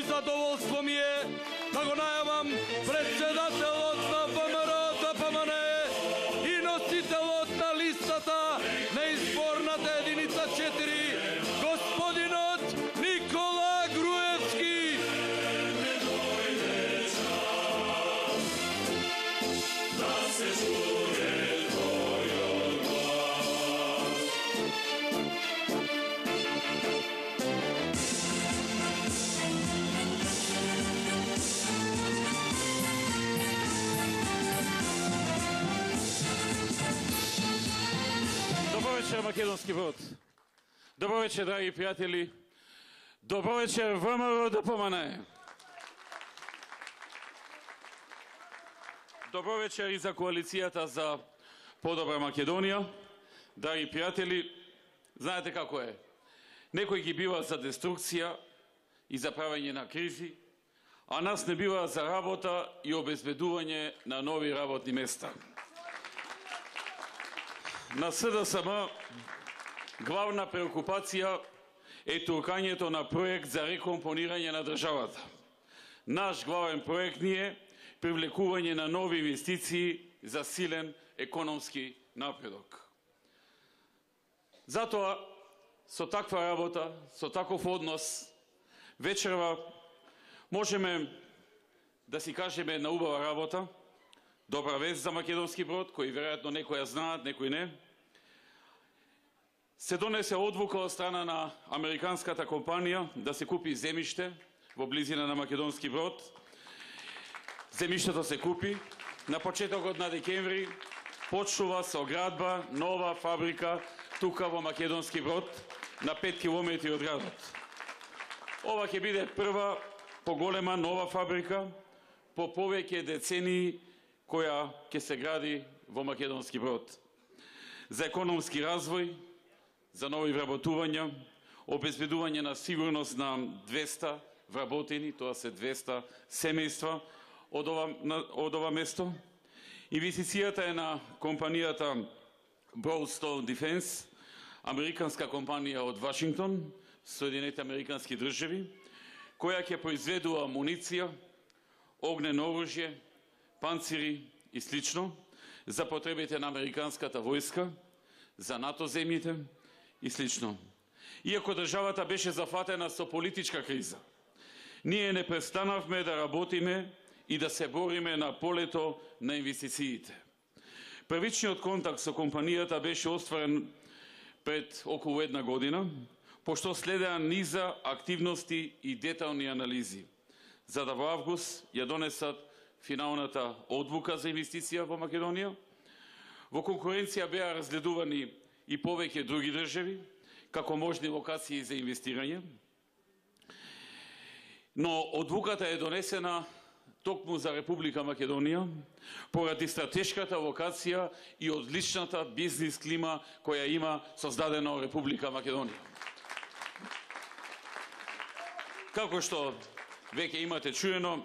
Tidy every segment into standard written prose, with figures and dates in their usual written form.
Задоволство ми е да го најавам председателот на ВМРО ДПМН и носителот на листата на изборната единица 4, господинот Никола Груевски. Добро вечер, македонски брод. Добро вечер, драги пријатели. Добро вечер, ВМРО ДПМН. Добро вечер и за коалицијата за подобра Македонија. Драги пријатели, знаете како е. Некои ги бива за деструкција и за правење на кризи, а нас не бива за работа и обезбедување на нови работни места. На СДСМ главна преокупација е туркањето на проект за рекомпонирање на државата. Наш главен проект ни е привлекување на нови инвестиции за силен економски напредок. Затоа, со таква работа, со таков однос, вечерва можеме да си кажеме една убава работа, добра вест за македонски брод, кои веројатно некои ја знаат, некои не. Се донесе одлука од страна на американската компанија да се купи земјиште во близина на македонски брод. Земјиштето се купи. На почетокот на декември почнува со градба нова фабрика тука во македонски брод на 5 километри од градот. Ова ќе биде прва поголема нова фабрика по повеќе децении која ќе се гради во македонски брод. За економски развој, за нови вработувања, обезбедување на сигурност на 200 вработени, тоа се 200 семејства од ова место. Инвестицијата е на компанијата Broadstone Defense, американска компанија од Вашингтон, Соединените американски држави, која ќе произведува амуниција, огнено оружје, панцири и слично за потребите на американската војска, за НАТО земјите и слично. Иако државата беше зафатена со политичка криза, ние не престанавме да работиме и да се бориме на полето на инвестициите. Првичниот контакт со компанијата беше остварен пред околу една година, пошто следеа низа активности и детални анализи, за да во август ја донесат финалната одлука за инвестиција во Македонија. Во конкуренција беа разгледувани и повеќе други држави, како можни локации за инвестирање. Но одлуката е донесена токму за Република Македонија, поради стратешката локација и одличната бизнис клима која има создадено Република Македонија. Како што веќе имате чуено,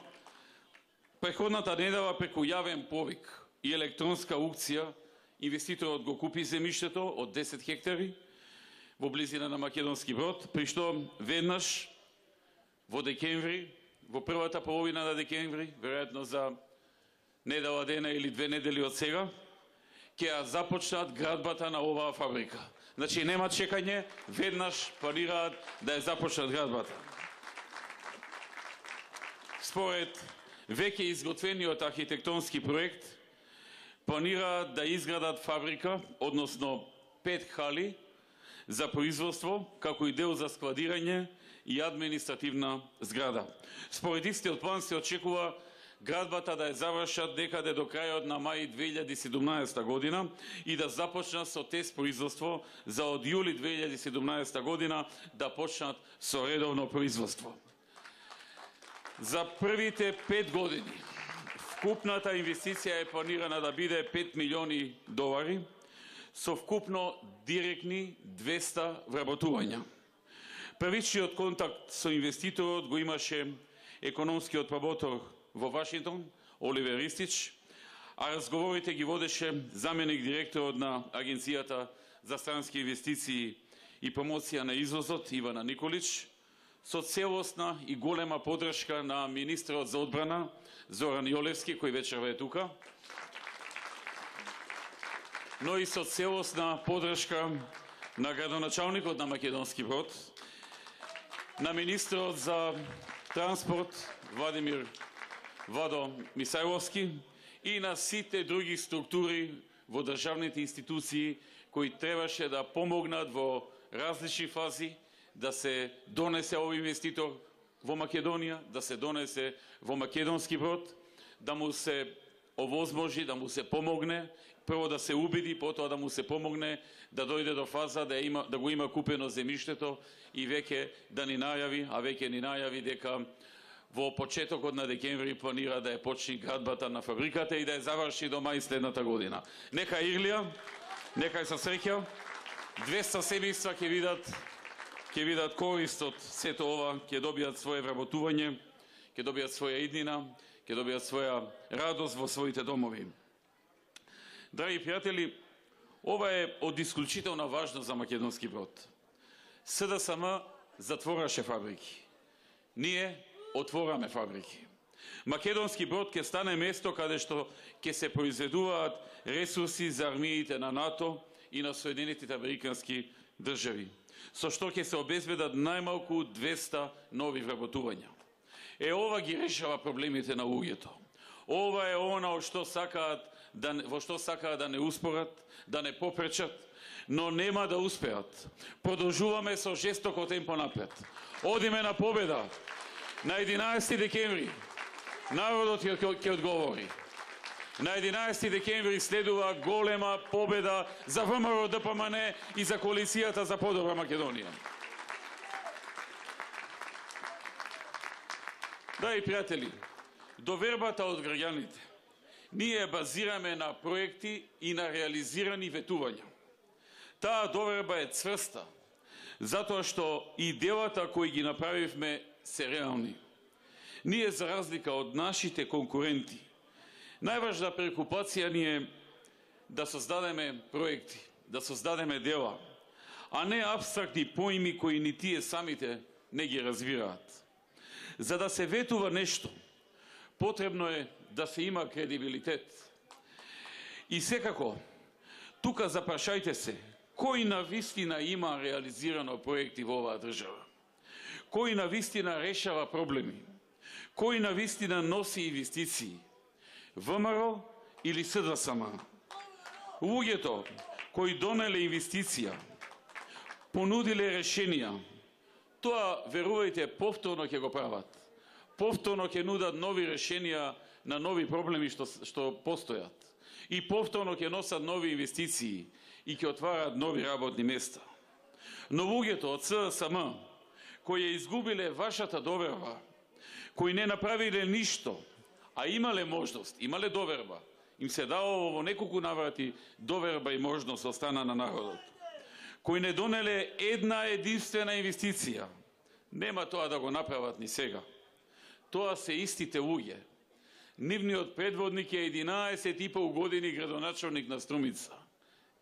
преходната недела преку јавен повик и електронска аукција, инвеститорот го купи земјиштето од 10 хектари во близина на македонски брод, при што веднаш во декември, во првата половина на декември, веројатно за недела дена или 2 недели од сега, ќе ја започнат градбата на оваа фабрика. Значи нема чекање, веднаш планираат да ја започнат градбата. Според веќе изготвениот архитектонски проект, планираат да изградат фабрика, односно 5 хали за производство, како и дел за складирање и административна зграда. Според истиот план се очекува градбата да ја завршат некаде до крајот на мај 2017 година и да започнат со тест производство за од јули 2017 година да почнат со редовно производство. За првите 5 години вкупната инвестиција е планирана да биде 5 милиони долари, со вкупно директни 200 вработувања. Првичниот контакт со инвеститорот го имаше економскиот промотор во Вашингтон, Оливер Ристич, а разговорите ги водеше заменик директорот на Агенцијата за странски инвестиции и промоција на извозот Ивана Николич, со целосна и голема поддршка на министрот за одбрана Зоран Јолевски, кој вечерва е тука, но и со целосна поддршка на градоначалникот на Македонски Брод, на министрот за транспорт Владимир Владо Мисајловски и на сите други структури во државните институции кои требаше да помогнат во различни фази да се донесе овој инвеститор во Македонија, да се донесе во Македонски Брод, да му се овозможи, да му се помогне, прво да се убеди, потоа да му се помогне да дојде до фаза да го има купено земјиштето и веќе да ни најави, а веќе ни најави дека во почетокот на декември планира да ја почне градбата на фабриката и да ја заврши до мај следната година. Нека Ирлија, нека со среќа, 200 семејства ќе видат корист од сето ова, ќе добијат свое вработување, ќе добијат своја иднина, ќе добијат своја радост во своите домови. Драги пријатели, ова е од исклучителна важност за Македонски Брод. СДСМ затвораше фабрики. Ние отвораме фабрики. Македонски Брод ќе стане место каде што ќе се произведуваат ресурси за армиите на НАТО и на Соединетите Американски држави, со што ќе се обезбедат најмалку 200 нови вработувања. Ова ги решава проблемите на луѓето. Ова е она во што сакаат да не успорат, да не попречат, но нема да успеат. Продолжуваме со жестоко темпо напред. Одиме на победа. На 11 декември народот ќе одговори. На 11 декември следува голема победа за ВМРО ДПМН и за коалицијата за подобра Македонија. Драги пријатели, довербата од граѓаните ние базираме на проекти и на реализирани ветувања. Таа доверба е цврста, затоа што и делата кои ги направивме се реални. Ние, за разлика од нашите конкуренти, најважна преокупација ни е да создадеме проекти, да создадеме дела, а не апстрактни поими кои ни тие самите не ги разбираат. За да се ветува нешто, потребно е да се има кредибилитет. И секако, тука запрашајте се, кој навистина има реализирано проекти во оваа држава? Кој навистина решава проблеми? Кој навистина носи инвестиции? ВМРО или СДСМ? Луѓето кои донеле инвестиција, понудиле решенија, тоа, верувајте, повторно ќе го прават. Повторно ќе нудат нови решенија на нови проблеми што постојат. И повторно ќе носат нови инвестиции и ќе отварат нови работни места. Но луѓето од СДСМ, кои ја изгубиле вашата доверба, кои не направиле ништо, а имале можност, имале доверба, им се дало во неколку наврати доверба и можност од страна на народот, кои не донеле една единствена инвестиција, нема тоа да го направат ни сега. Тоа се истите луѓе. Нивниот предводник е 11,5 години градоначалник на Струмица.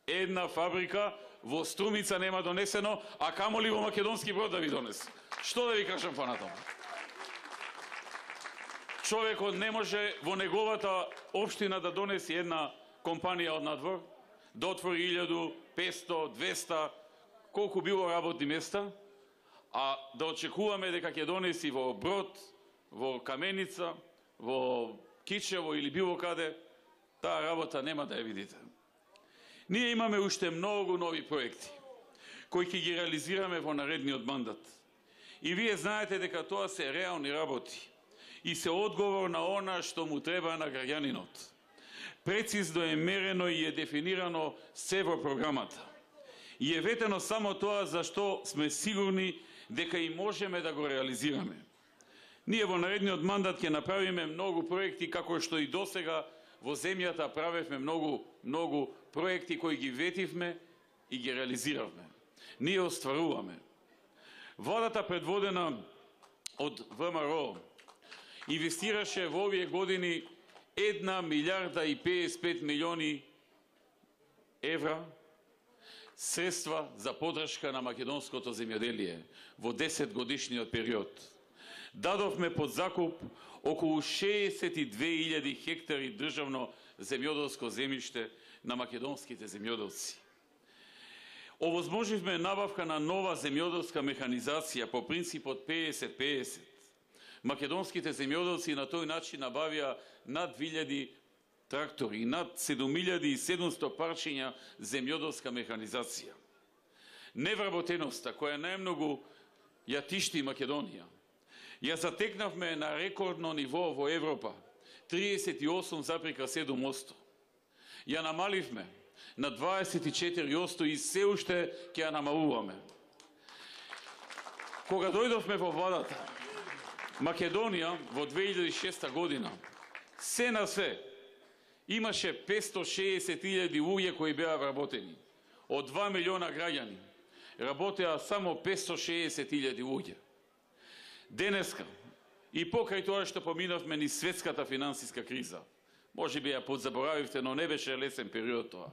Една фабрика во Струмица нема донесено, а камоли во Македонски Брод да ви донесе. Што да ви кажам понатаму? Човекот не може во неговата општина да донесе една компанија од надвор, да отвори 1500, 200, колку било работни места, а да очекуваме дека ќе донеси во Брод, во Каменица, во Кичево или било каде, таа работа нема да ја видите. Ние имаме уште многу нови проекти, кои ќе ги реализираме во наредниот мандат. И вие знаете дека тоа се реални работи и се одговор на она што му треба на граѓанинот. Прецизно е мерено и е дефинирано се во програмата. И е ветено само тоа за што сме сигурни дека и можеме да го реализираме. Ние во наредниот мандат ќе направиме многу проекти, како што и досега во земјата правевме многу проекти кои ги ветивме и ги реализиравме. Ние остваруваме. Владата предводена од ВМРО инвестираше во овие години 1 милиарда и 55 милиони евра средства за поддршка на македонското земјоделие во 10 годишниот период. Дадовме под закуп околу 62.000 хектари државно земјоделско земјиште на македонските земјоделци. Овозможивме набавка на нова земјоделска механизација по принципот 50-50. Македонските земјоделци на тој начин набавија над 2000 трактори, над 7700 парчиња земјоделска механизација. Невработеноста, која најмногу ја тишти Македонија, ја затекнавме на рекордно ниво во Европа, 38,7%. Ја намаливме на 24% и се уште ќе ја намалуваме. Кога дојдовме во владата, Македонија во 2006 година се на се имаше 560.000 луѓе кои беа вработени. Од 2 милиона граѓани работеа само 560.000 луѓе. Денеска, и покрај тоа што поминавме низ светската финансиска криза, може би ја подзаборавивте, но не беше лесен период тоа.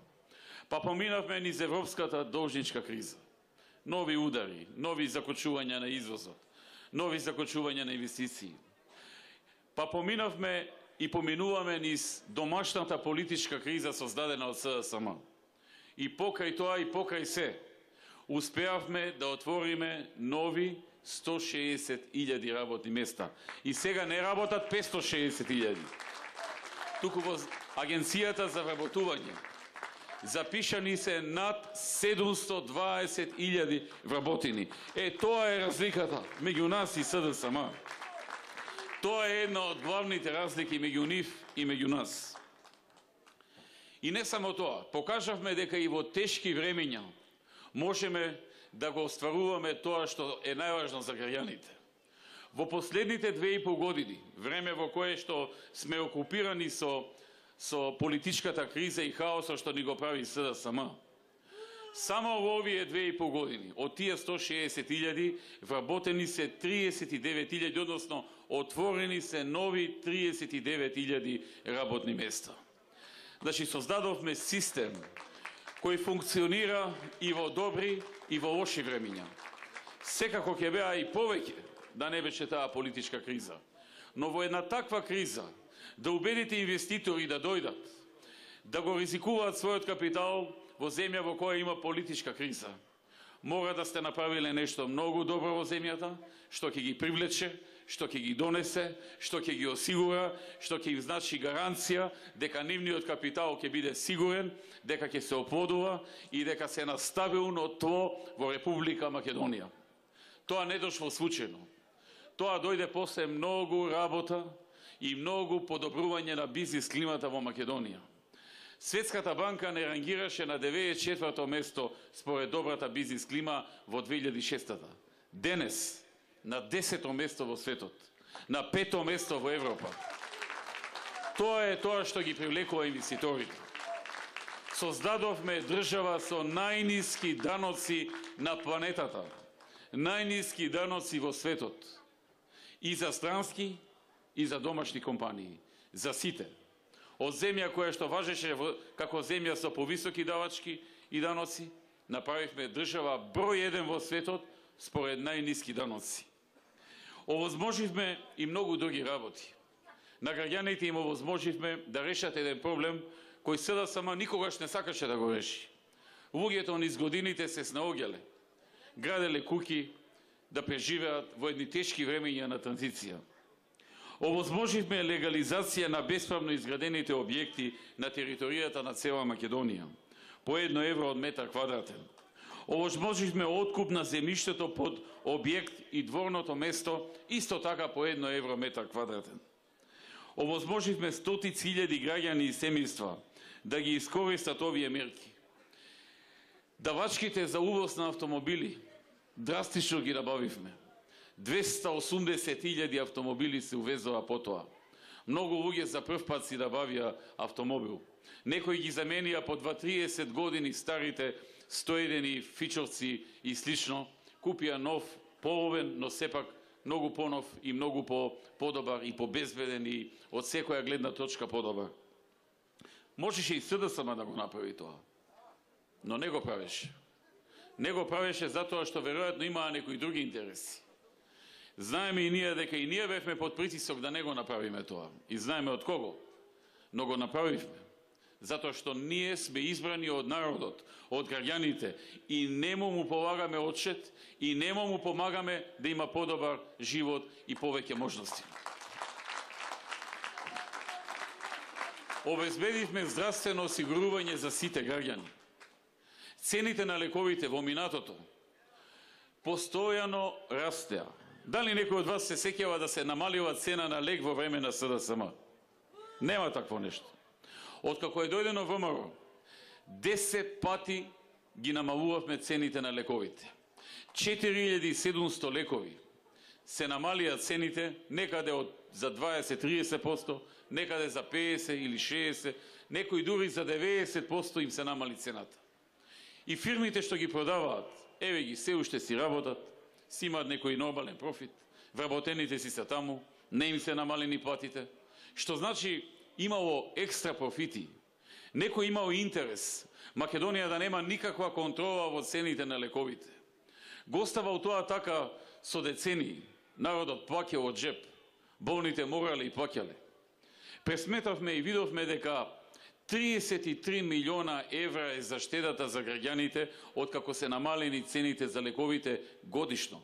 Па поминавме низ европската должничка криза. Нови удари, нови закочувања на извозот, нови закочувања на инвестиции. Па поминавме и поминуваме низ домашната политичка криза создадена од СДСМ. И покрај тоа и покрај се, успеавме да отвориме нови 160.000 работни места. И сега не работат 560.000. Туку во Агенцијата за вработување запишани се над 720.000 вработени. Тоа е разликата меѓу нас и СДСМ. Тоа е една од главните разлики меѓу нив и меѓу нас. И не само тоа, покажавме дека и во тешки времења можеме да го остваруваме тоа што е најважно за граѓаните. Во последните 2,5 години, време во кое што сме окупирани со политичката криза и хаосот што ни го прави СДСМ, само во овие 2,5 години, од тие 160.000, вработени се 39.000, односно отворени се нови 39.000 работни места. Значи, создадовме систем кој функционира и во добри и во лоши времења. Секако ќе беа и повеќе да не беше таа политичка криза. Но во една таква криза да убедите инвеститори да дојдат, да го ризикуваат својот капитал во земја во која има политичка криза, мора да сте направиле нешто многу добро во земјата, што ќе ги привлече, што ќе ги донесе, што ќе ги осигура, што ќе им значи гаранција дека нивниот капитал ќе биде сигурен, дека ќе се оплодува и дека се на стабилно тло во Република Македонија. Тоа не дошло случајно. Тоа дојде после многу работа и многу подобрување на бизнис климата во Македонија. Светската банка не рангираше на 94-то место според добрата бизнис клима во 2006-та. Денес на 10-то место во светот, на 5-то место во Европа. Тоа е тоа што ги привлекува инвеститорите. Создадовме држава со најниски даноци на планетата, најниски даноци во светот, и за странски, и за домашни компании, за сите. Од земја која што важеше како земја со повисоки давачки и даноци, направивме држава број 1 во светот според најниски даноци. Овозможивме и многу други работи. На граѓаните им овозможивме да решат еден проблем кој СДСМ никогаш не сакаше да го реши. Луѓето низ годините се снаоѓале, граделе куќи да преживеат во едни тешки времења на транзиција. Овозможивме легализација на бесправно изградените објекти на територијата на цела Македонија, по 1 евро од метар квадратен. Овозможивме откуп на земјиштето под објект и дворното место, исто така по 1 евро метар квадратен. Овозможивме стотици илјади граѓани и семејства да ги искористат овие мерки. Давачките за увоз на автомобили драстично ги набавивме. 280.000 автомобили се увезоа потоа. Многу луѓе за прв пат си набавија автомобил. Некои ги заменија по 20-30 години старите 101 фичовци и слично, купија нов Поровен, но сепак многу понов и многу подобар и побезбеден и од секоја гледна точка подобар. Можеше и СДСМ да го направи тоа, но не го правеше. Не го правеше затоа што веројатно имаа некои други интереси. Знаеме и ние дека и ние бевме под притисок да не го направиме тоа. И знаеме од кого, но го направивме. Затоа што ние сме избрани од народот, од граѓаните и нему му полагаме отчет и нему му помагаме да има подобар живот и повеќе можности. Обезбедивме здравствено осигурување за сите граѓани. Цените на лековите во минатото постојано растеа. Дали некој од вас се сеќава да се намалила цена на лек во време на СДСМ? Нема такво нешто. Откако е дојдено ВМРО, 10 пати ги намалувавме цените на лековите. 4700 лекови се намалија цените некаде за 20-30%, некаде за 50 или 60%, некои дури за 90% им се намали цената. И фирмите што ги продаваат, еве ги се уште си работат, си имаат некој нормален профит, вработените си се таму, не им се намалени платите, што значи имало екстра профити. Некој имал интерес Македонија да нема никаква контрола во цените на лековите. Го оставал тоа така со децении. Народот плаќал од джеп, болните морале и плаќале. Пресметавме и видовме дека 33 милиона евра е заштедата за граѓаните откако се намалени цените за лековите годишно.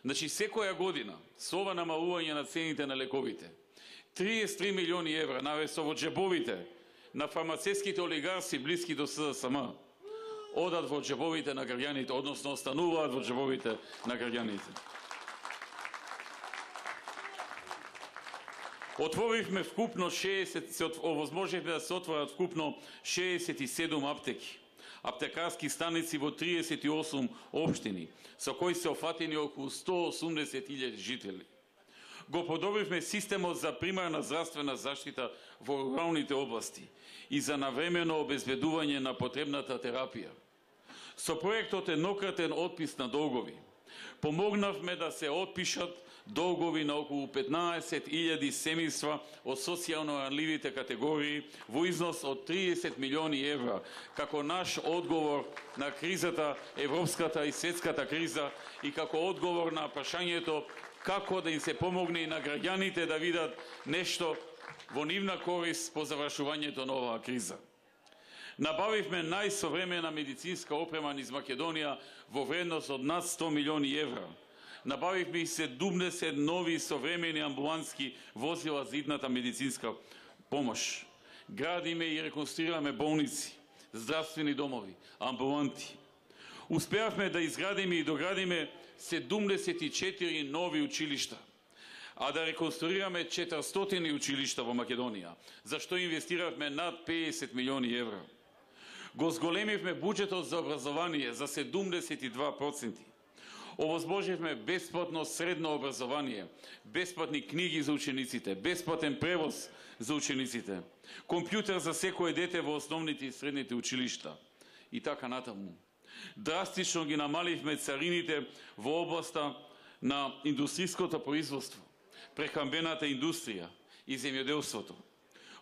Значи секоја година со ова намалување на цените на лековите 33 милиони евра навесо во джебовите на фармацевските олигарси блиски до СДСМ одат во джебовите на граѓаните, односно остануваат во джебовите на граѓаните. Отворивме вкупно 60, овозможивме да се отворат вкупно 67 аптеки, аптекарски станици во 38 општини, со кои се офатени околу 180.000 жители. Го подобривме системот за примарна здравствена заштита во руралните области и за навремено обезбедување на потребната терапија. Со проектот еднократен отпис на долгови, помогнавме да се отпишат долгови на околу 15.000 семејства од социјално ранливите категории во износ од 30 милиони евра, како наш одговор на кризата, европската и светската криза и како одговор на прашањето како да им се помогне и на граѓаните да видат нешто во нивна корист по завршувањето на оваа криза. Набавивме најсовремена медицинска опрема низ Македонија во вредност од над 100 милиони евра. Набавивме и 70 нови современи амбулантски возила за идната медицинска помош. Градиме и реконструираме болници, здравствени домови, амбуланти. Успеавме да изградиме и доградиме 74 нови училишта, а да реконструираме 400 училишта во Македонија, за што инвестиравме над 50 милиони евра. Го зголемивме буџетот за образование за 72%. Овозможивме бесплатно средно образование, бесплатни книги за учениците, бесплатен превоз за учениците, компјутер за секое дете во основните и средните училишта и така натаму. Драстично ги намаливме царините во областа на индустријското производство, прехранбената индустрија и земјоделството.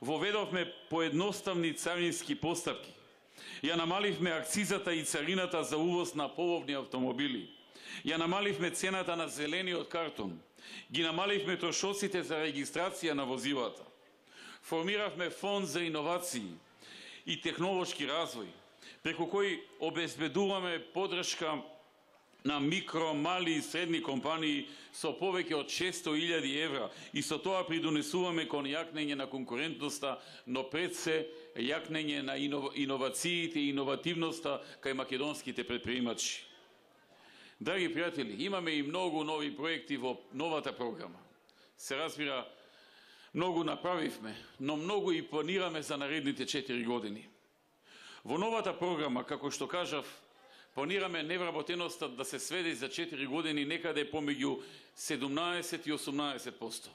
Воведовме поедноставни царински постапки. Ја намаливме акцизата и царината за увоз на половни автомобили. Ја намаливме цената на зелениот картон. Ги намаливме трошоците за регистрација на возилата. Формиравме фонд за иновации и технолошки развој, преку кој обезбедуваме поддршка на микро, мали и средни компании со повеќе од 600.000 евра и со тоа придонесуваме кон јакнење на конкурентноста, но пред се јакнење на иновациите и иновативноста кај македонските предприемачи. Драги пријатели, имаме и многу нови проекти во новата програма. Се разбира, многу направивме, но многу и планираме за наредните 4 години. Во новата програма, како што кажав, планираме невработеноста да се сведе за 4 години некаде помеѓу 17 и 18%.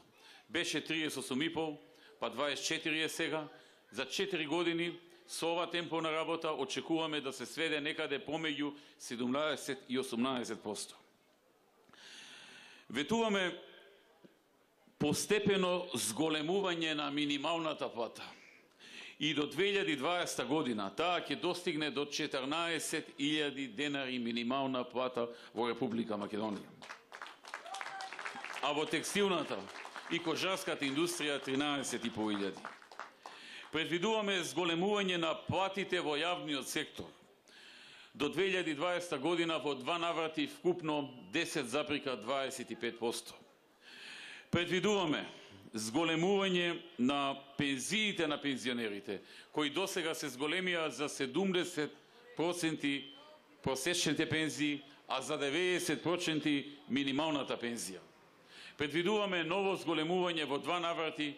Беше 38,5, па 24 е сега. За 4 години со ова темпо на работа очекуваме да се сведе некаде помеѓу 17 и 18%. Ветуваме постепено зголемување на минималната плата. И до 2020 година таа ќе достигне до 14.000 денари минимална плата во Република Македонија. А во текстилната и кожарската индустрија 13.500. Предвидуваме зголемување на платите во јавниот сектор. До 2020 година во 2 наврати вкупно 10,25%. Предвидуваме зголемување на пензиите на пензионерите, кои досега се зголемија за 70% просечните пензии, а за 90% минималната пензија. Предвидуваме ново зголемување во 2 наврати,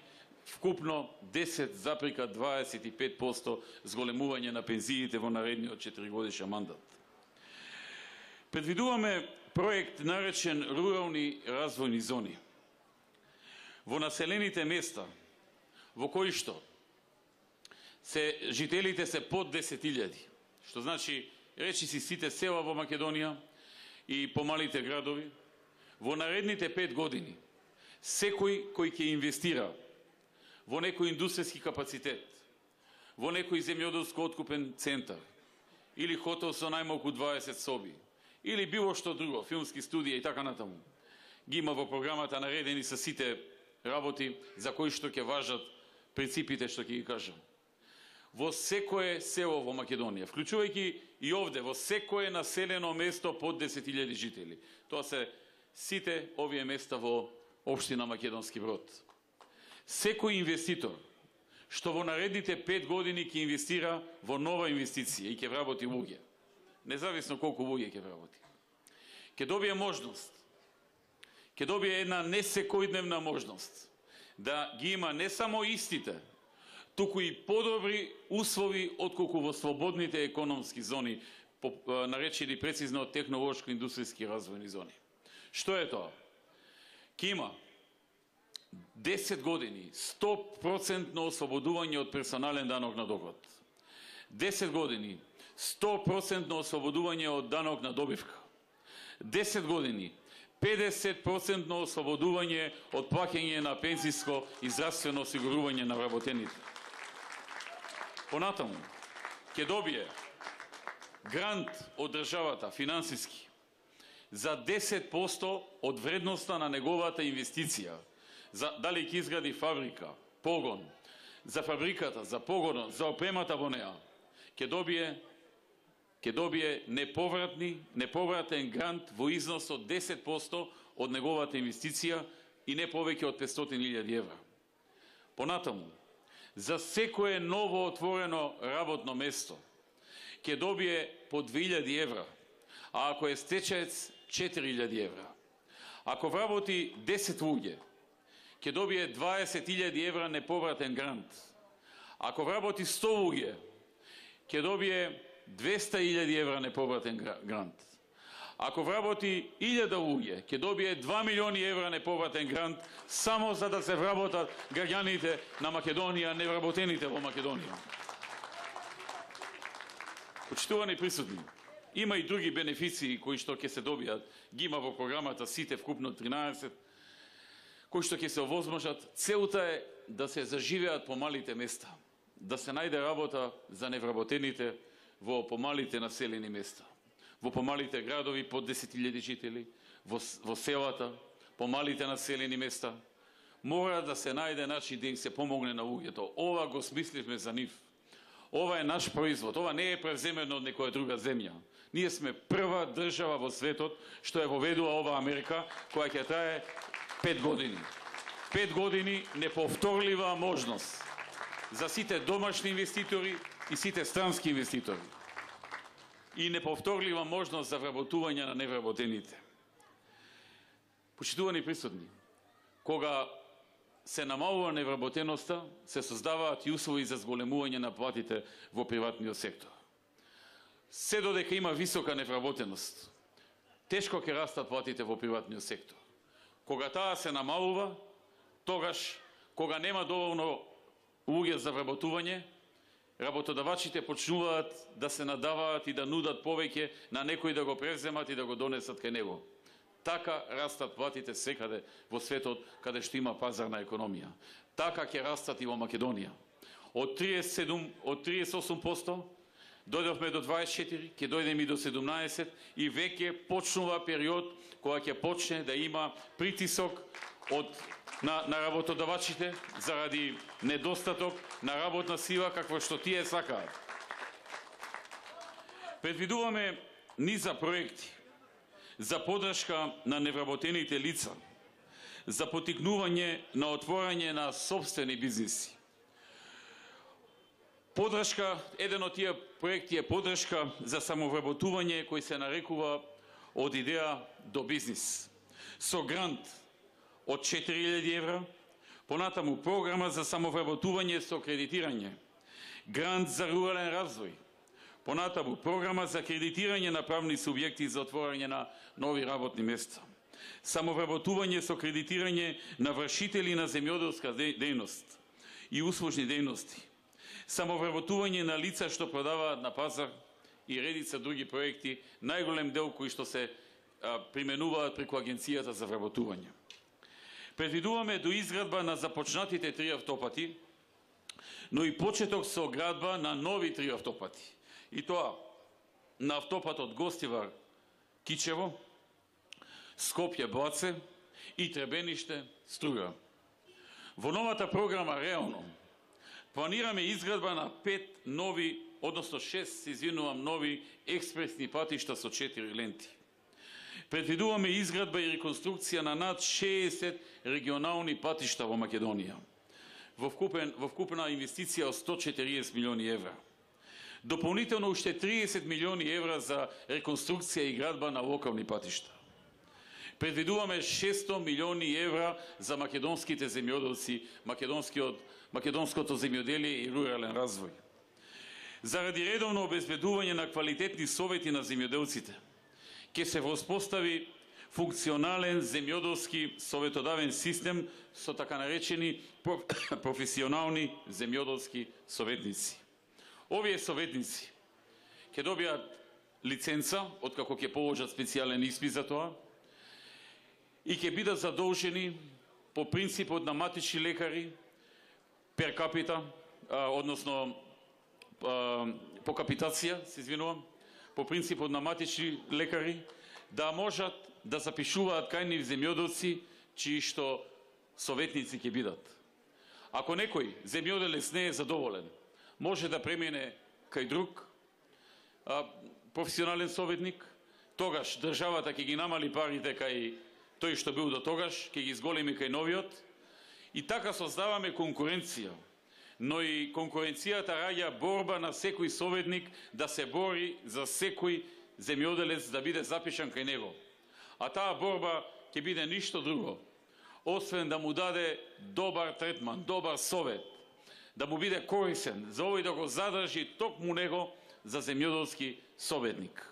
вкупно 10,25% зголемување на пензиите во наредниот 4-годишен мандат. Предвидуваме проект наречен рурални развојни зони. Во населените места, во кои што жителите се под 10.000, што значи речиси сите села во Македонија и помалите градови, во наредните 5 години секој кој ќе инвестира во некој индустријски капацитет, во некој земјоделско откупен центар, или хотел со најмалку 20 соби, или било што друго, филмски студија и така натаму, ги има во програмата наредени со сите работи за кои што ќе важат принципите што ќе ги кажам. Во секое село во Македонија, вклучувајќи и овде, во секое населено место под 10.000 жители. Тоа се сите овие места во општина Македонски Брод. Секој инвеститор што во наредните 5 години ќе инвестира во нова инвестиција и ќе вработи луѓе, независно колку луѓе ќе вработи, ќе добие можност, ќе добие една несекојдневна можност да ги има не само истите, туку и подобри услови отколку во слободните економски зони, наречени прецизно технолошко-индустријски развојни зони. Што е тоа? Ќе има 10 години 100% ослободување од персонален данок на доход. 10 години 100% ослободување од данок на добивка. 10 години 50% ослободување од плаќање на пензиско и здравствено осигурување на вработените. Понатаму ќе добие грант од државата финансиски за 10% од вредноста на неговата инвестиција. Дали ќе изгради фабрика, погон, за фабриката, за погонот, за опремата во неа, ќе добие неповратен грант во износ од 10% од неговата инвестиција и не повеќе од 500.000 евра. Понатаму, за секое ново отворено работно место ќе добие по 2.000 евра, а ако е стечаец 4.000 евра. Ако вработи 10 луѓе, ќе добие 20.000 евра неповратен грант. Ако вработи 100 луѓе, ќе добие 200.000 евра неповратен грант. Ако вработи 1000 луѓе, ќе добие 2 милиони евра неповратен грант само за да се вработат граѓаните на Македонија, невработените во Македонија. Почитувани присутни, има и други бенефиции кои што ќе се добијат, ги има во програмата сите вкупно 13, кои што ќе се овозможат. Целта е да се заживеат помалите места, да се најде работа за невработените во помалите населени места, во помалите градови под 10.000 жители, во селата, помалите населени места. Мора да се најде начин да им се помогне на луѓето. Ова го смисливме за нив. Ова е наш производ, ова не е превземено од некоја друга земја. Ние сме прва држава во светот што ја воведува ова Америка, која ќе трае 5 години. 5 години неповторлива можност за сите домашни инвеститори и сите странски инвеститори. И неповторлива можност за вработување на невработените. Почитувани присутни, кога се намалува невработеноста, се создаваат и услови за зголемување на платите во приватниот сектор. Се додека има висока невработеност, тешко ќе растат платите во приватниот сектор. Кога таа се намалува, тогаш, кога нема доволно луѓе за вработување, работодавачите почнуваат да се надаваат и да нудат повеќе на некои да го превземат и да го донесат кај него. Така растат платите секаде во светот каде што има пазарна економија. Така ќе растат и во Македонија. Од 38% дојдовме до 24, ќе дојдеме и до 17 и веќе почнува период кога ќе почне да има притисок на работодавачите заради недостаток на работна сила каква што тие сакаат. Предвидуваме низа проекти за подршка на невработените лица, за поттикнување на отворање на собствени бизниси. Подршка, еден од тие проекти е подршка за самовработување кој се нарекува од идеја до бизнис. Со грант од 4000 евра, понатаму програма за самовработување со кредитирање, грант за рурален развој, понатаму програма за кредитирање на правни субјекти за отворање на нови работни места, самовработување со кредитирање на вршители на земјоделска дејност и услужни дејности, самовработување на лица што продаваат на пазар и редица други проекти, најголем дел кои што се применуваат преку Агенцијата за вработување. Предвидуваме до изградба на започнатите 3 автопати, но и почеток со градба на нови 3 автопати. И тоа на автопатот Гостивар Кичево, Скопје Блаце и Требениште Струга. Во новата програма реално планираме изградба на 5 нови, односно 6, нови експресни патишта со 4 ленти. Предвидуваме изградба и реконструкција на над 60 регионални патишта во Македонија, во вкупна инвестиција од 140 милиони евра. Дополнително уште 30 милиони евра за реконструкција и градба на локални патишта. Предвидуваме 600 милиони евра за македонските земјоделци, македонското земјоделие и рурален развој. Заради редовно обезбедување на квалитетни совети на земјоделците, ќе се воспостави функционален земјоделски советодавен систем со така наречени професионални земјоделски советници. Овие советници ќе добијат лиценца, откако ќе положат специјален испит за тоа, и ќе бидат задолжени по принципот на матични лекари пер капита, односно по капитација, се извинувам, по принципот на матични лекари, да можат да запишуваат кај нив земјоделци чии што советници ќе бидат. Ако некој земјоделец не е задоволен, може да премине кај друг професионален советник, тогаш државата ќе ги намали парите кај тој што бил до тогаш, ќе ги зголеми кај новиот, и така создаваме конкуренција. Но и конкуренцијата раѓа борба на секој советник да се бори за секој земјоделец да биде запишан кај него. А таа борба ќе биде ништо друго, освен да му даде добар третман, добар совет, да му биде корисен, за овој да го задржи токму него за земјоделски советник.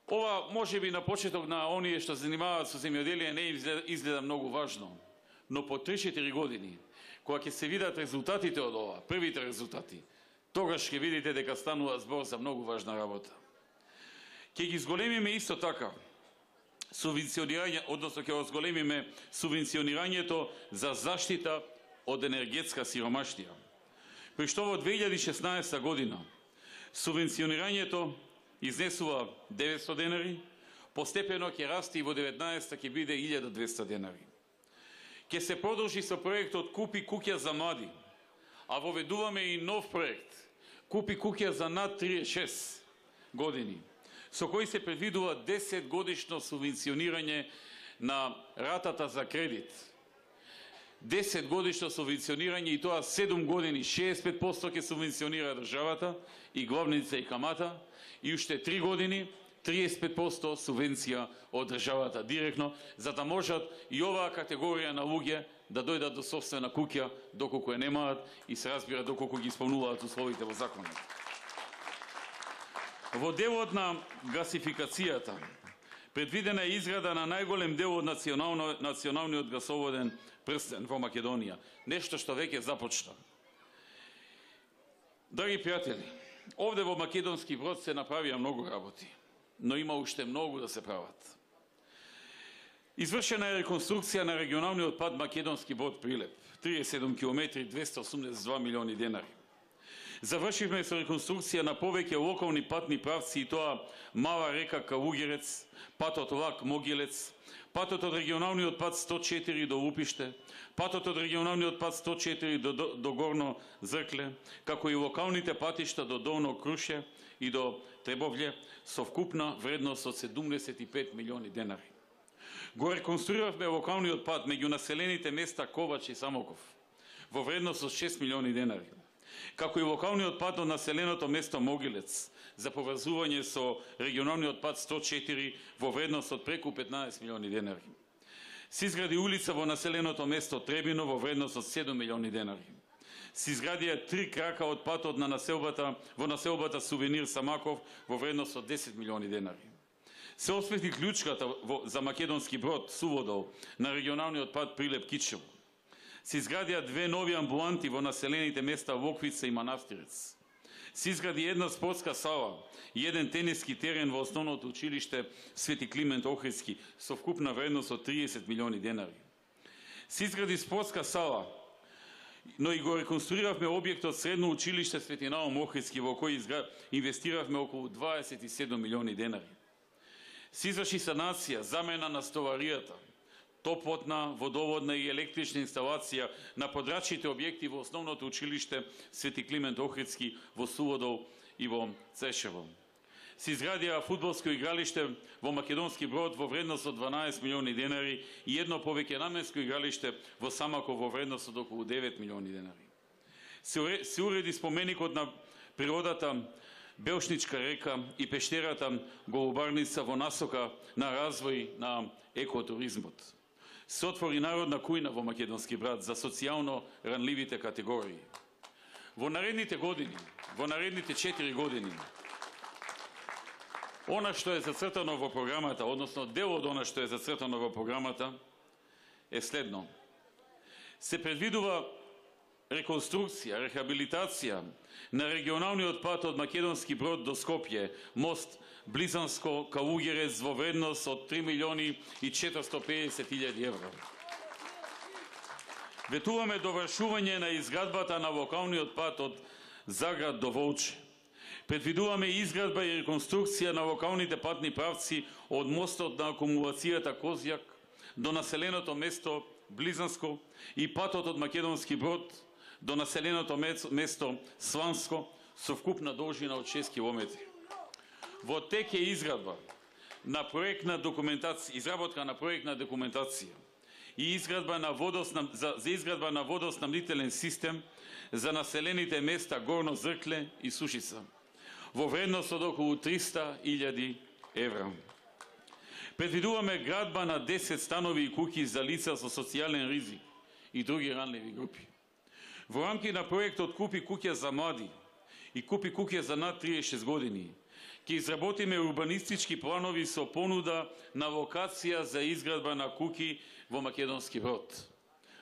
Ова може би на почеток на оние што занимаваат со земјоделие не изгледа многу важно, но по 3-4 години, кога ќе се видат резултатите од ова, првите резултати, тогаш ќе видите дека станува збор за многу важна работа. Ќе ги зголемиме исто така субвенционирање, односно ќе го зголемиме субвенционирањето за заштита од енергетска сиромаштија. При што во 2016 година субвенционирањето изнесува 900 денари, постепено ќе расте и во 2019 ќе биде 1200 денари. Ќе се продолжи со проектот Купи куќа за млади, а воведуваме и нов проект Купи куќа за над 36 години, со кој се предвидува 10 годишно субвенционирање на ратата за кредит. 10 годишно субвенционирање и тоа 7 години 65% ќе субвенционира државата и главница и камата, и уште 3 години 35% субвенција од државата директно, за да можат и оваа категорија на луѓе да дојдат до собствена куќа доколку ја немаат и се разбира доколку ги исполнуваат условите во законот. Во делот на гасификацијата предвидена е изграда на најголем дел од националниот гасоводен прстен во Македонија, нешто што веќе започна. Драги пријатели, овде во Македонски Брод се направија многу работи, но има уште многу да се прават. Извршена е реконструкција на регионалниот пат Македонски Брод Прилеп, 37 км, 282 милиони денари. Завршивме со реконструкција на повеќе локални патни правци, и тоа Мала река Калугерец, патот Лак Могилец, патот од регионалниот пат 104 до Лупиште, патот од регионалниот пат 104 до Горно Зркле, како и локалните патишта до Долно Круше и до Требовље, со вкупна вредност од 75 милиони денари. Го реконструиравме локалниот пат меѓу населените места Ковач и Самоков во вредност од 6 милиони денари, како и локалниот пат од населеното место Могилец за поврзување со регионалниот пат 104 во вредност од преку 15 милиони денари. Се изгради улица во населеното место Требино во вредност од 7 милиони денари. Се изградија 3 крака од патот на во населбата Сувенир Самаков во вредност од 10 милиони денари. Се осветли клучката за Македонски Брод Суводол на регионалниот пат Прилеп Кичево. Се изградија 2 нови амбуланти во населените места Локвица и Манастирец. Се изгради една спортска сала и еден тениски терен во основното училиште Свети Климент Охридски со вкупна вредност од 30 милиони денари. Се изгради спортска сала, но и го реконструиравме објектот Средно училиште Свети Наум Охридски, во кој инвестиравме околу 27 милиони денари. Се изврши санација, замена на столаријата, топлотна, водоводна и електрична инсталација на подрачните објекти во основното училиште Свети Климент Охридски во Суводол и во Цешево. Се изградија фудбалско игралиште во Македонски Брод во вредност од 12 милиони денари и едно повеќенаменско игралиште во Самаков во вредност од околу 9 милиони денари. Се уреди споменикот на природата Белшничка река и пештерата Голубарница во насока на развој на екотуризмот. Се отвори народна кујна во Македонски Брод за социјално ранливите категории. Во наредните 4 години, она што е зацртано во програмата, односно дел од она што е зацртано во програмата, е следно. Се предвидува реконструкција, рехабилитација на регионалниот пат од Македонски Брод до Скопје, мост Близанско Калугерец во вредност од 3 милиони и 450 хиљади евра. Ветуваме довршување на изградбата на локалниот пат од Заград до Волче. Предвидуваме изградба и реконструкција на локалните патни правци од мостот на акумулацијата Козјак до населеното место Близанско и патот од Македонски Брод до населеното место Сванско со вкупна должина од 6 километри. Во тек е изработка на проектна документација и изградба на за изградба на водоснабдителен систем за населените места Горно Зркле и Сушица во вредност од околу 300.000 евра. Предвидуваме градба на 10 станови и куќи за лица со социјален ризик и други ранливи групи. Во рамки на проектот Купи куќа за млади и Купи куќа за над 36 години ќе изработиме урбанистички планови со понуда на локација за изградба на куќи во Македонски Брод,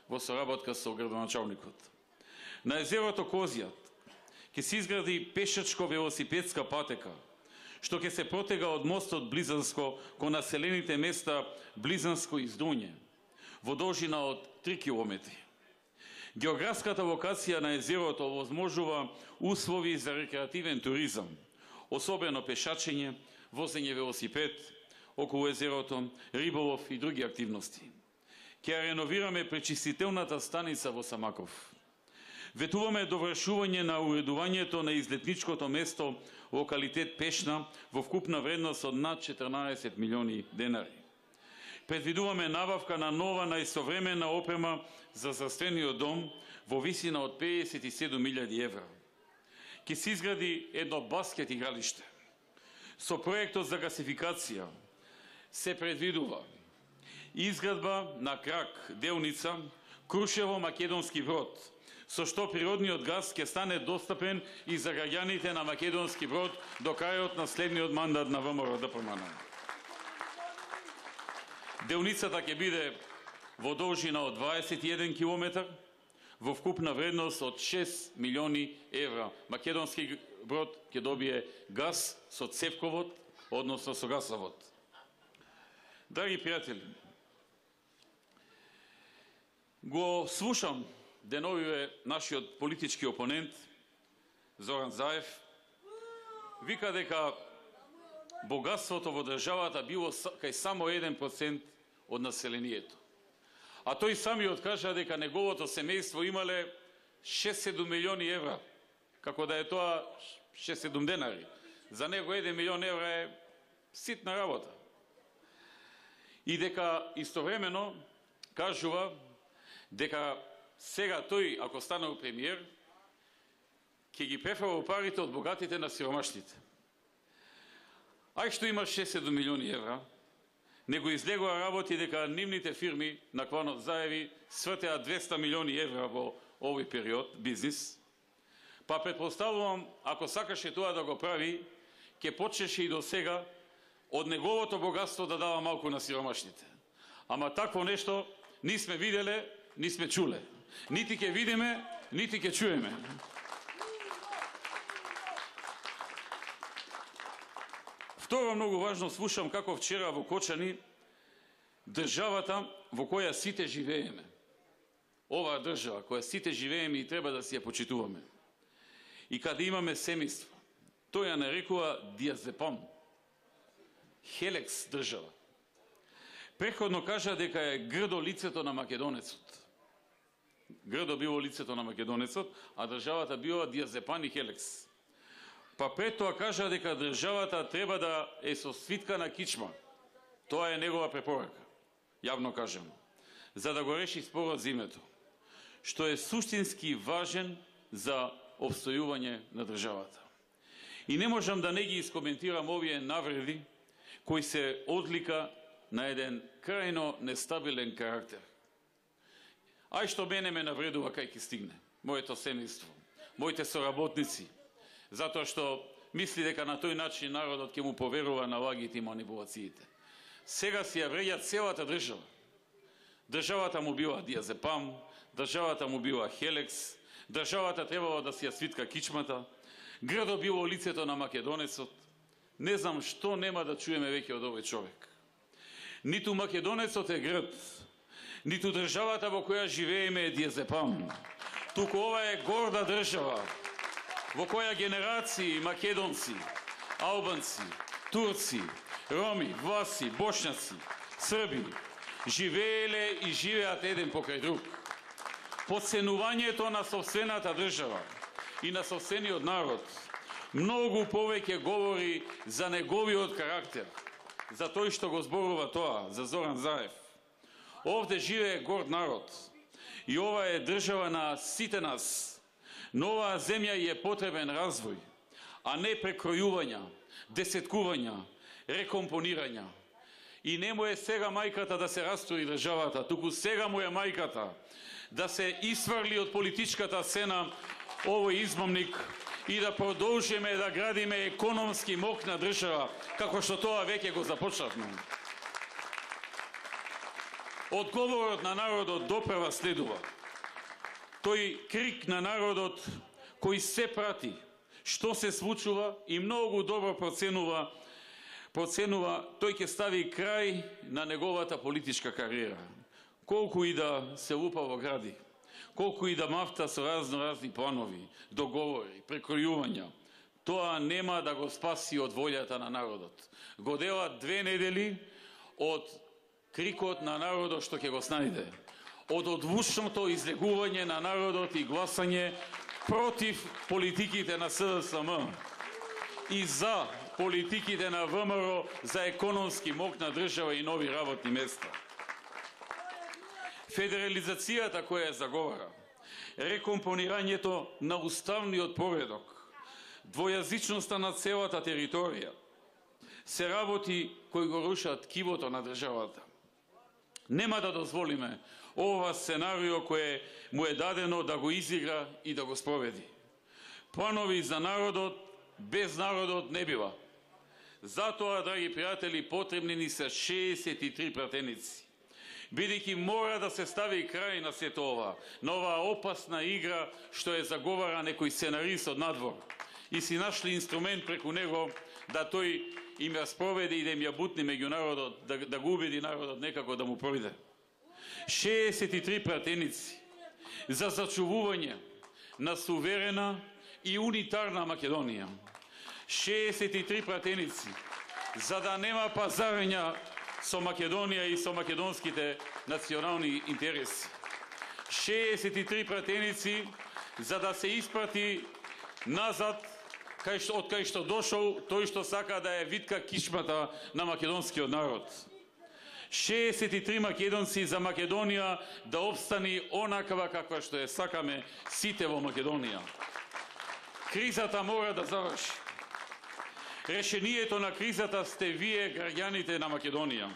во соработка со градоначалникот. На езерото Козјак ќе се изгради пешачко-велосипедска патека, што ќе се протега од мостот Близанско кон населените места Близанско и Здуње, во должина од 3 километри. Географската локација на езерото овозможува услови за рекреативен туризам, особено пешачење, возење велосипед околу езерото, риболов и други активности. Ќе реновираме пречистителната станица во Самаков. Ветуваме довршување на уредувањето на излетничкото место локалитет Пешна во вкупна вредност од над 14 милиони денари. Предвидуваме набавка на нова најсовремена опрема за здравствениот дом во висина од 57.000 евра. Ќе се изгради едно баскет игралиште. Со проектот за гасификација се предвидува изградба на крак делница Крушево Македонски Брод, со што природниот газ ќе стане достапен и за граѓаните на Македонски Брод до крајот на следниот мандат на ВМРО-ДПМН. Делницата ќе биде во должина од 21 километар, во вкупна вредност од 6 милиони евра. Македонски Брод ќе добие газ со цевковод, односно со гасовод. Драги пријатели, Го слушам деновиве нашиот политички опонент Зоран Заев вика дека богатството во државата било кај само 1% од населението. А тој самиот кажа дека неговото семејство имале 6-7 милиони евра, како да е тоа 6-7 денари. За него 1 милион евра е ситна работа. И дека истовремено кажува дека сега тој, ако станал премиер, ќе ги префрва парите од богатите на сиромашните. Ај што има 6-7 милиони евра, него излегува работи дека нивните фирми на кланот Заеви свртеа 200 милиони евра во овој период бизнис, па предпоставувам, ако сакаше тоа да го прави, ќе почнеше и до сега од неговото богатство да дава малку на сиромашните. Ама такво нешто ни сме виделе, ни сме чуле. Нити ќе видиме, нити ќе чуеме. Второ, многу важно, слушам како вчера во Кочани државата во која сите живееме. Оваа држава која сите живееме и треба да си ја почитуваме. И каде имаме семејство, тој ја нарекува диазепам. Хелекс држава. Преходно кажа дека е грдо лицето на македонецот. Грдо било лицето на македонецот, а државата била диазепан и хелекс. Па пред тоа кажа дека државата треба да е со свиткана кичма. Тоа е негова препорака. Јавно кажем. За да го реши спорот за името. Што е суштински важен за обстојување на државата. И не можам да не ги искоментирам овие навреди кои се одлика на еден крајно нестабилен карактер. Ај што мене ме навредува кај ќе стигне. Моето семејство, моите соработници, затоа што мисли дека на тој начин народот ќе му поверува на лагите и манипулациите. Сега си ја вреѓа целата држава. Државата му била диазепам, државата му била хелекс, државата требало да си ја свитка кичмата, грдо било лицето на македонецот. Не знам што нема да чуеме веќе од овој човек. Ниту македонецот е грд, ниту државата во која живееме е диазепам. Туку ова е горда држава, во која генерации македонци, албанци, турци, роми, власи, бошњаци, срби живееле и живеат еден покрај друг. Подценувањето на собствената држава и на собствениот народ многу повеќе говори за неговиот карактер, за тој што го зборува тоа, за Зоран Заев. Овде живее горд народ и ова е држава на сите нас. Но оваа земја е потребен развој, а не прекројувања, десеткувања, рекомпонирања. И не му е сега мајката да се раструи државата, туку сега му е мајката да се исфрли од политичката сцена овој измамник и да продолжиме да градиме економски мокна држава, како што тоа веќе го започнавме. Одговорот на народот допрева следува. Тој крик на народот кој се прати што се случува и многу добро проценува, тој ќе стави крај на неговата политичка кариера. Колку и да се лупа во гради, колку и да мафта со разни планови, договори, прекројувања, тоа нема да го спаси од волјата на народот. Го дела 2 недели од крикот на народот што ќе го снајде. Од одвучното излегување на народот и гласање против политиките на СДСМ и за политиките на ВМРО за економски мокна држава и нови работни места. Федерализацијата која заговара, рекомпонирањето на уставниот поредок, двојазичноста на целата територија, се работи кои го рушат кивото на државата. Нема да дозволиме ова сценарио кое му е дадено да го изигра и да го спроведи. Планови за народот без народот не бива. Затоа, драги пријатели, потребни ни се 63 пратеници. Бидејќи мора да се стави крај на сето ова, на оваа опасна игра што е заговара некој сценарист од надвор. И си нашли инструмент преку него да тој им ја спроведе и да им ја бутни меѓу народот, да го убеди народот некако да му пројде. 63 пратеници за зачувување на суверена и унитарна Македонија. 63 пратеници за да нема пазарења со Македонија и со македонските национални интереси. 63 пратеници за да се испрати назад од кај што дошол тој што сака да ја витка кичмата на македонскиот народ. 63 македонци за Македонија да обстани онаква каква што ја сакаме сите во Македонија. Кризата мора да заврши. Решението на кризата сте вие, граѓаните на Македонија.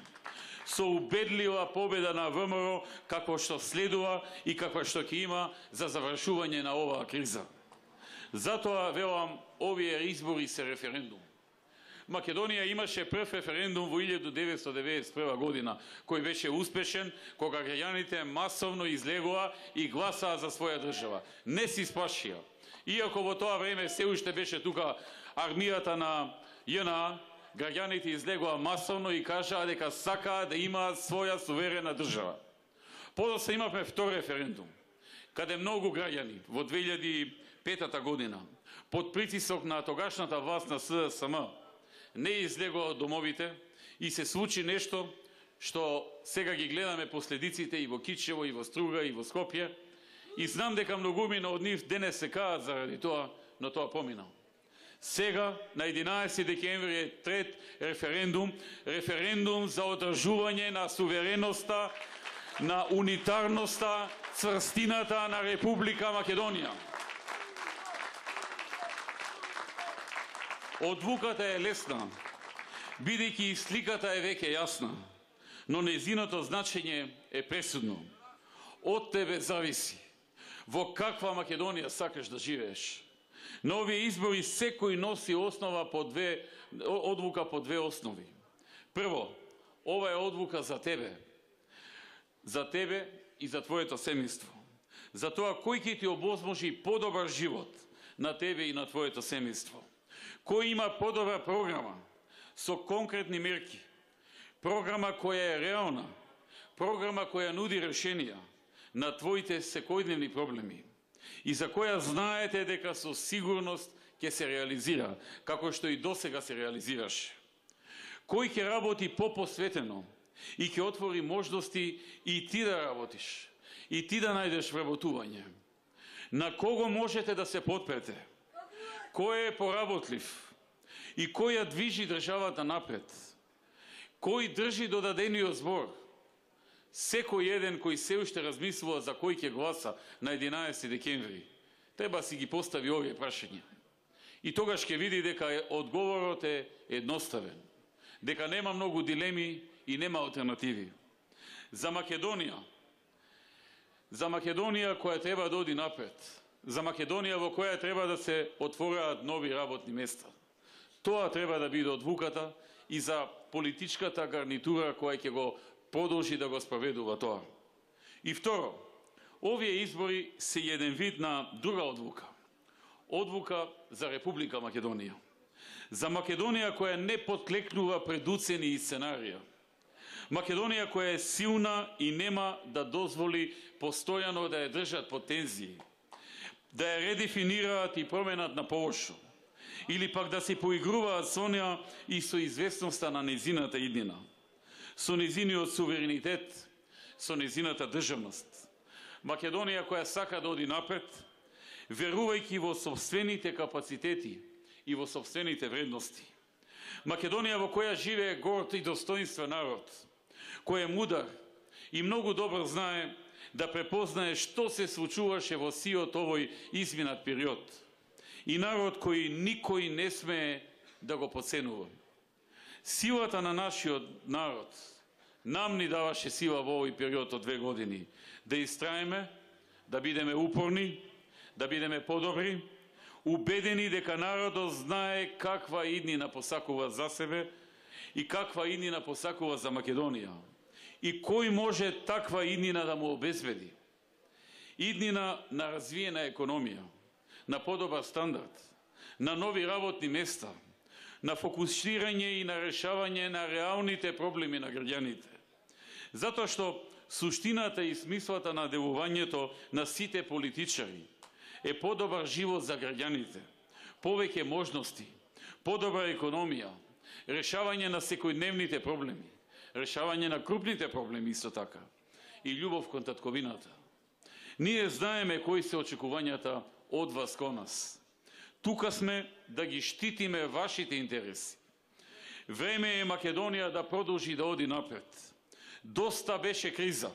Со убедлива победа на ВМРО какво што следува и каква што ќе има за завршување на оваа криза. Затоа велам, овие избори се референдум. Македонија имаше прв референдум во 1991 година, кој беше успешен, кога граѓаните масовно излегоа и гласаа за своја држава. Не си спашија. Иако во тоа време се уште беше тука армијата на ЈНА, граѓаните излегоа масовно и кажаа дека сакаа да имаат своја суверена држава. Подоцна имавме втор референдум, каде многу граѓани во 2005 година, под притисок на тогашната власт на СДСМ, не излегоа од домовите и се случи нешто што сега ги гледаме последиците и во Кичево, и во Струга, и во Скопје, и знам дека многумина од нив денес се каат заради тоа, но тоа помина. Сега, на 11 декември е трет референдум, референдум за одржување на сувереноста, на унитарноста, цврстината на Република Македонија. Одлуката е лесна, бидејќи сликата е веќе јасна, но нејзиното значење е пресудно. Од тебе зависи во каква Македонија сакаш да живееш. На овие избори секој носи одлука по две основи. Прво, ова е одлука за тебе и за твоето семејство. За тоа кој ќе ти обозможи подобар живот на тебе и на твоето семејство. Кој има подобра програма со конкретни мерки, програма која е реална, програма која нуди решенија на твоите секојдневни проблеми и за која знаете дека со сигурност ќе се реализира, како што и досега се реализираше. Кој ќе работи попосветено и ќе отвори можности и ти да работиш, и ти да најдеш вработување. На кого можете да се подпрете? Кој е поработлив? И кој ја движи државата напред? Кој држи до дадениот збор? Секој еден кој се уште размислува за кој ќе гласа на 11 декември, треба си ги постави овие прашања. И тогаш ќе види дека одговорот е едноставен, дека нема многу дилеми и нема алтернативи. За Македонија која треба да оди напред, за Македонија во која треба да се отвораат нови работни места. Тоа треба да биде одлуката и за политичката гарнитура која ќе го продолжи да го спроведува тоа. И второ, овие избори се еден вид на друга одлука. Одлука за Република Македонија. За Македонија која не подклекнува пред уцени и сценарија. Македонија која е силна и нема да дозволи постојано да ја држат под тензии, да ја редефинираат и променат на полошо, или пак да се поигруваат со неа и со известноста на нејзината иднина, со нејзиниот суверенитет, со нејзината државност. Македонија која сака да оди напред, верувајќи во собствените капацитети и во собствените вредности. Македонија во која живее горд и достоинствен народ, кој е мудар и многу добро знае да препознае што се случуваше во сиот овој изминат период. И народ кој никој не смее да го подценува. Силата на нашиот народ нам ни даваше сила во овој период од 2 години. Да истраеме, да бидеме упорни, да бидеме подобри, убедени дека народот знае каква иднина посакува за себе и каква иднина посакува за Македонија. И кој може таква иднина да му обезбеди? Иднина на развиена економија, на подобар стандард, на нови работни места, на фокусирање и на решавање на реалните проблеми на граѓаните. Затоа што суштината и смислата на делувањето на сите политичари е подобар живот за граѓаните, повеќе можности, подобра економија, решавање на секојдневните проблеми, решавање на крупните проблеми исто така и љубов кон татковината. Ние знаеме кои се очекувањата од вас кон нас. Тука сме да ги штитиме вашите интереси. Време е Македонија да продолжи да оди напред. Доста беше криза.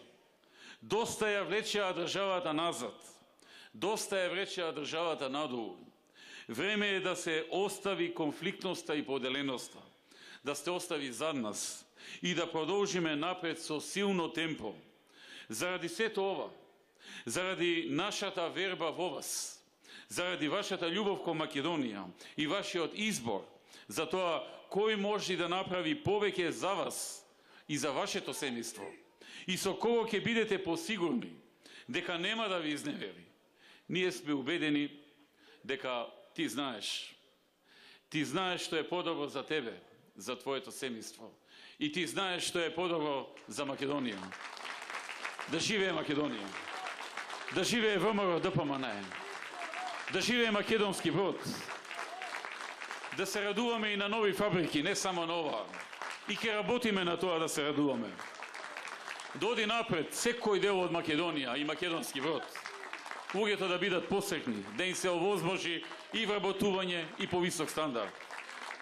Доста ја влечеа државата назад. Доста ја влечеа државата надолу. Време е да се остави конфликтноста и поделеноста. Да се остави зад нас и да продолжиме напред со силно темпо. Заради сето ова, заради нашата верба во вас, заради вашата љубов кон Македонија и вашиот избор за тоа кој може да направи повеќе за вас и за вашето семејство и со кого ќе бидете посигурни дека нема да ви изневери. Ние сме убедени дека ти знаеш што е подобро за тебе, за твоето семејство и ти знаеш што е подобро за Македонија. Да живее Македонија, да живее ВМРО ДПМН, да живее македонски брод, да се радуваме и на нови фабрики, не само нова. И ќе работиме на тоа да се радуваме. Да оди напред секој дел од Македонија и македонски брод. Луѓето да бидат посрекни, да им се овозможи и вработување и повисок стандард.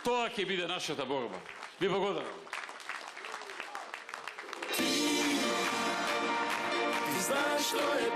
Тоа ќе биде нашата борба. Ви благодарам. Знаеш што е